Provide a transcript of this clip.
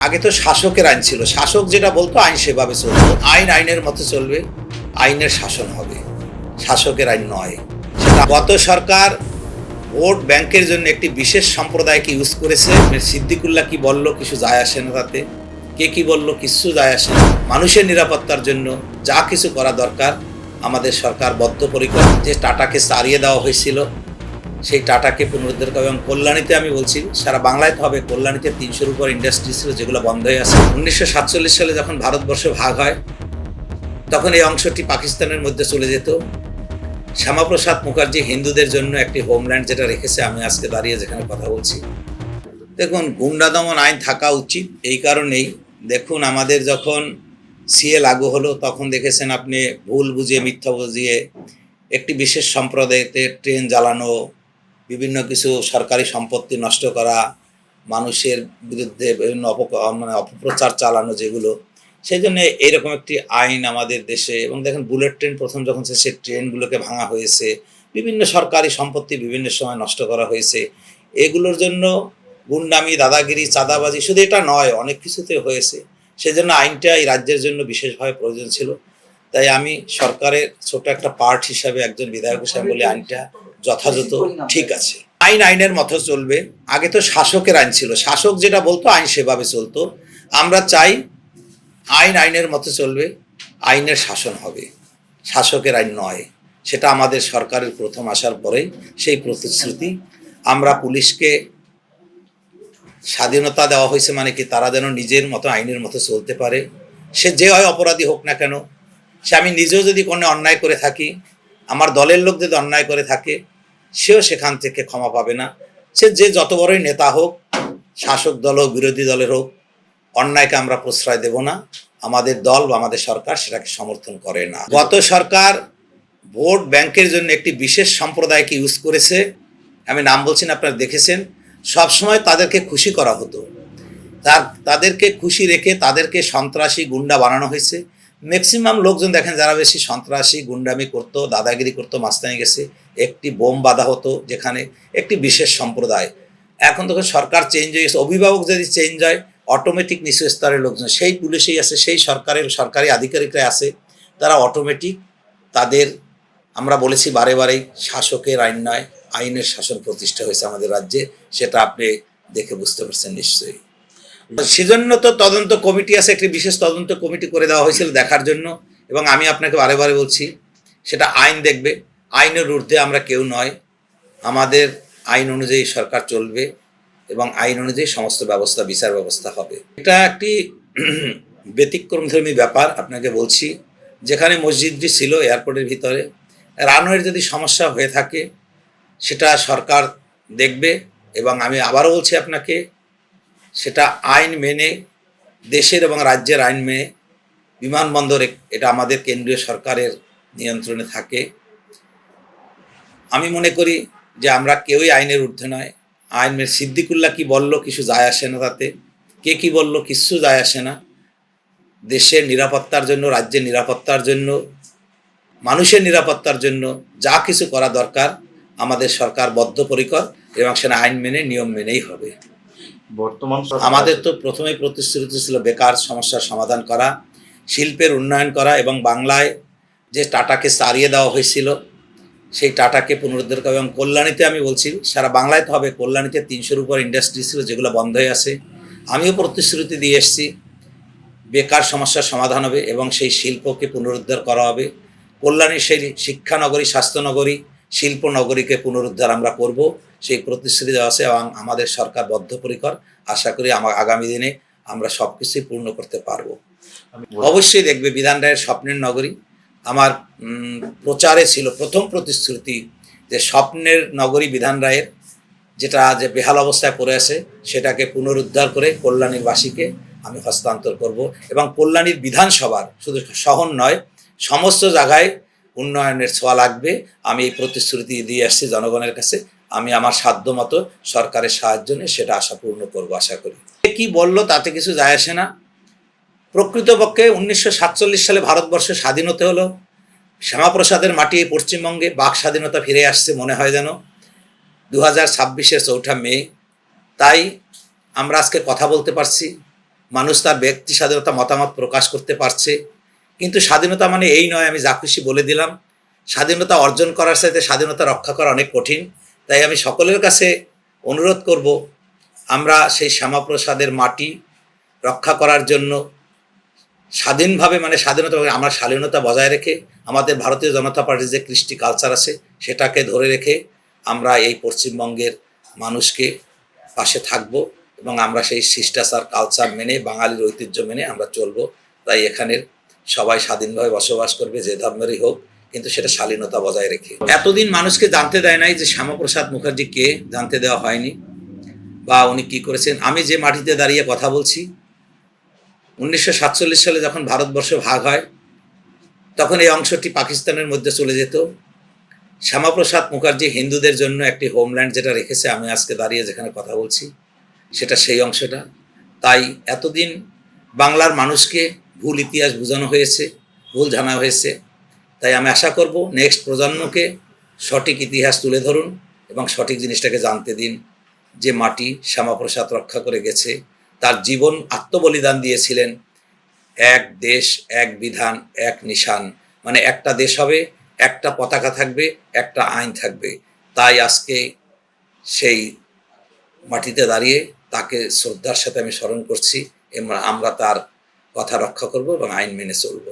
আগে তো শাসকের আইন ছিল, শাসক যেটা বলতো আইন সেভাবে চলতো। আইন আইনের মতো চলবে, আইনের শাসন হবে, শাসকের আইন নয়। সেটা গত সরকার ভোট ব্যাংকের জন্য একটি বিশেষ সম্প্রদায়কে ইউজ করেছে। সিদ্দিকুল্লাহ কি বলল কিছু যায় আসে না, তাতে কে কি বলল কিছু যায় আসে না। মানুষের নিরাপত্তার জন্য যা কিছু করা দরকার আমাদের সরকার বদ্ধপরিকর। যে টাটাকে তাড়িয়ে দেওয়া হয়েছিল সেই টাটাকে পুনরুদ্ধার করে, এবং কল্যাণীতে আমি বলছি সারা বাংলায় তো হবে, কল্যাণীতে 300-র উপর ইন্ডাস্ট্রি ছিল যেগুলো বন্ধ হয়ে আছে। 1947 সালে যখন ভারতবর্ষ ভাগ হয় তখন এই অংশটি পাকিস্তানের মধ্যে চলে যেত। শ্যামাপ্রসাদ মুখার্জি হিন্দুদের জন্য একটি হোমল্যান্ড যেটা রেখেছে, আমি আজকে দাঁড়িয়ে যেখানে কথা বলছি। দেখুন, গুন্ডা দমন আইন থাকা উচিত এই কারণেই। দেখুন, আমাদের যখন সিএ লাগু হলো তখন দেখেছেন আপনি, ভুল বুঝিয়ে মিথ্যা বুঝিয়ে একটি বিশেষ সম্প্রদায়তে ট্রেন জ্বালানো, বিভিন্ন কিছু সরকারি সম্পত্তি নষ্ট করা, মানুষের বিরুদ্ধে বিভিন্ন অপপ্রচার চালানো, যেগুলো সেই জন্য এইরকম একটি আইন আমাদের দেশে। এবং দেখেন, বুলেট ট্রেন প্রথম যখন সেই ট্রেনগুলোকে ভাঙা হয়েছে, বিভিন্ন সরকারি সম্পত্তি বিভিন্ন সময় নষ্ট করা হয়েছে। এগুলোর জন্য গুন্ডামি, দাদাগিরি, চাঁদাবাজি, শুধু এটা নয় অনেক কিছুতে হয়েছে। সেজন্য আইনটা এই রাজ্যের জন্য বিশেষভাবে প্রয়োজন ছিল। তাই আমি সরকারের ছোট একটা পার্ট হিসাবে একজন বিধায়ক হিসাবে বলে আইনটা যথাযথ ঠিক আছে। আইন আইনের মতো চলবে। আগে তো শাসকের আইন ছিল, শাসক যেটা বলতো আইন সেভাবে চলতো। আমরা চাই আইন আইনের মতো চলবে, আইনের শাসন হবে, শাসকের আইন নয়। সেটা আমাদের সরকারের প্রথম আসার পরেই সেই প্রতিশ্রুতি। আমরা পুলিশকে স্বাধীনতা দেওয়া হয়েছে, মানে কি তারা যেন নিজের মতো আইনের মতো চলতে পারে। সে যে হয় অপরাধী হোক না কেন, সে আমি নিজেও যদি কোনো অন্যায় করে থাকি, আমার দলের লোক যদি অন্যায় করে থাকে, সেও সেখান থেকে ক্ষমা পাবে না। সে যে যত বড়ই নেতা হোক, শাসক দল হোক বিরোধী দলের হোক, অন্যায়কে আমরা প্রশ্রয় দেব না। আমাদের দল বা আমাদের সরকার সেটাকে সমর্থন করে না। গত সরকার ভোট ব্যাংকের জন্য একটি বিশেষ সম্প্রদায়কে ইউজ করেছে। আমি নাম বলছি না, আপনারা দেখেছেন। সবসময় তাদেরকে খুশি করা হতো, তাদেরকে খুশি রেখে তাদেরকে সন্ত্রাসী গুন্ডা বানানো হয়েছে। ম্যাক্সিমাম লোকজন দেখেন যারা বেশি সন্ত্রাসী গুন্ডামি করতো, দাদাগিরি করতো, মাস্তানি গেছে, একটি বোম বাঁধা হতো যেখানে একটি বিশেষ সম্প্রদায়। এখন তখন সরকার চেঞ্জ হয়ে গেছে, অভিভাবক যদি চেঞ্জ হয় অটোমেটিক নিচু স্তরের লোকজন, সেই পুলিশেই আছে, সেই সরকারের সরকারি আধিকারিকরা আছে, তারা অটোমেটিক তাদের, আমরা বলেছি বারে বারেই, শাসকের আইন নয় আইনের শাসন প্রতিষ্ঠা হয়েছে আমাদের রাজ্যে। সেটা আপনি দেখে বুঝতে পারছেন নিশ্চয়ই। সেজন্য তো তদন্ত কমিটি আছে, একটি বিশেষ তদন্ত কমিটি করে দেওয়া হয়েছিল দেখার জন্য। এবং আমি আপনাকে বারে বারে বলছি, সেটা আইন দেখবে, আইনের ঊর্ধ্বে আমরা কেউ নয়। আমাদের আইন অনুযায়ী সরকার চলবে এবং আইন অনুযায়ী সমস্ত ব্যবস্থা, বিচার ব্যবস্থা হবে। এটা একটি ব্যতিক্রমধর্মী ব্যাপার আপনাকে বলছি। যেখানে মসজিদটি ছিল এয়ারপোর্টের ভিতরে, রানওয়ের যদি সমস্যা হয়ে থাকে সেটা সরকার দেখবে। এবং আমি আবারও বলছি আপনাকে, সেটা আইন মেনে, দেশের এবং রাজ্যের আইন মেনে বিমানবন্দরে, এটা আমাদের কেন্দ্রীয় সরকারের নিয়ন্ত্রণে থাকে। আমি মনে করি যে আমরা কেউই আইনের ঊর্ধ্বে নয়। আইন মেনে সিদ্দিকুল্লাহ কি বলল কিছু যায় আসে না, তাতে কে কি বলল কিচ্ছু যায় আসে না। দেশের নিরাপত্তার জন্য, রাজ্যের নিরাপত্তার জন্য, মানুষের নিরাপত্তার জন্য যা কিছু করা দরকার আমাদের সরকার বদ্ধপরিকর, এবং সেটা আইন মেনে নিয়ম মেনেই হবে। বর্তমান আমাদের তো প্রথমেই প্রতিশ্রুতি ছিল বেকার সমস্যার সমাধান করা, শিল্পের উন্নয়ন করা, এবং বাংলায় যে টাটাকে তাড়িয়ে দেওয়া হয়েছিল সেই টাটাকে পুনরুদ্ধার করা। এবং কল্যাণীতে আমি বলছি সারা বাংলায় তো হবে, কল্যাণীতে 300-র উপর ইন্ডাস্ট্রি ছিল যেগুলো বন্ধ হয়ে আছে। আমিও প্রতিশ্রুতি দিয়ে এসেছি, বেকার সমস্যার সমাধান হবে এবং সেই শিল্পকে পুনরুদ্ধার করা হবে। কল্যাণীর সেই শিক্ষানগরী, স্বাস্থ্যনগরী, শিল্পনগরীকে পুনরুদ্ধার আমরা করব, সেই প্রতিশ্রুতি দেওয়া আছে এবং আমাদের সরকার বদ্ধপরিকর। আশা করি আগামী দিনে আমরা সব কিছুই পূর্ণ করতে পারবো। অবশ্যই দেখবে বিধান রায়ের স্বপ্নের নগরী আমার প্রচারে ছিল প্রথম প্রতিশ্রুতি, যে স্বপ্নের নগরী বিধান রায়ের, যেটা যে বেহাল অবস্থায় পড়ে আছে সেটাকে পুনরুদ্ধার করে কল্যাণীবাসীকে আমি হস্তান্তর করব। এবং কল্যাণীর বিধানসভার শুধু শহর নয়, সমস্ত জায়গায় উন্নয়নের ছোঁয়া লাগবে। আমি এই প্রতিশ্রুতি দিয়ে আসছি জনগণের কাছে। আমি আমার সাধ্য মতো সরকারের সাহায্য নিয়ে সেটা আশা পূর্ণ করবো আশা করি। কি বললো তাতে কিছু যায় আসে না। প্রকৃতপক্ষে 1947 সালে ভারতবর্ষ স্বাধীন হতে হলো, শ্যামাপ্রসাদের মাটি পশ্চিমবঙ্গে বাক স্বাধীনতা ফিরে আসছে মনে হয় যেন 2026-এর 4 মে। তাই আমরা আজকে কথা বলতে পারছি, মানুষ তার ব্যক্তি স্বাধীনতা মতামত প্রকাশ করতে পারছে। কিন্তু স্বাধীনতা মানে এই নয় আমি যা খুশি বলে দিলাম। স্বাধীনতা অর্জন করার সাথে স্বাধীনতা রক্ষা করা অনেক কঠিন। তাই আমি সকলের কাছে অনুরোধ করব, আমরা সেই শ্যামাপ্রসাদের মাটি রক্ষা করার জন্য স্বাধীনভাবে, মানে স্বাধীনতা, আমরা স্বাধীনতা বজায় রেখে আমাদের ভারতীয় জনতা পার্টির যে কৃষ্টি কালচার আছে সেটাকে ধরে রেখে আমরা এই পশ্চিমবঙ্গের মানুষকে পাশে থাকব এবং আমরা সেই শিষ্টাচার কালচার মেনে, বাঙালির ঐতিহ্য মেনে আমরা চলব। তাই এখানের সবাই স্বাধীনভাবে বসবাস করবে, যে ধর্মেরই হোক, কিন্তু সেটা শালীনতা বজায় রেখে। এতদিন মানুষকে জানতে দেয় নাই যে শ্যামাপ্রসাদ মুখার্জি কে, জানতে দেওয়া হয়নি বা উনি কী করেছেন। আমি যে মাটিতে দাঁড়িয়ে কথা বলছি, 1947 সালে যখন ভারতবর্ষ ভাগ হয় তখন এই অংশটি পাকিস্তানের মধ্যে চলে যেত। শ্যামাপ্রসাদ মুখার্জি হিন্দুদের জন্য একটি হোমল্যান্ড যেটা রেখেছে, আমি আজকে দাঁড়িয়ে যেখানে কথা বলছি সেটা সেই অংশটা। তাই এতদিন বাংলার মানুষকে ভুল ইতিহাস বোঝানো হয়েছে, ভুল জানা হয়েছে। তাই আমি আশা করব নেক্সট প্রজন্মকে সঠিক ইতিহাস তুলে ধরুন এবং সঠিক জিনিসটাকে জানতে দিন, যে মাটি শ্যামাপ্রসাদ রক্ষা করে গেছে, তার জীবন আত্মবলিদান দিয়েছিলেন। এক দেশ, এক বিধান, এক নিশান, মানে একটা দেশ হবে, একটা পতাকা থাকবে, একটা আইন থাকবে। তাই আজকে সেই মাটিতে দাঁড়িয়ে তাকে শ্রদ্ধার সাথে আমি স্মরণ করছি এবং আমরা তার কথা রক্ষা করব এবং আইন মেনে চলব।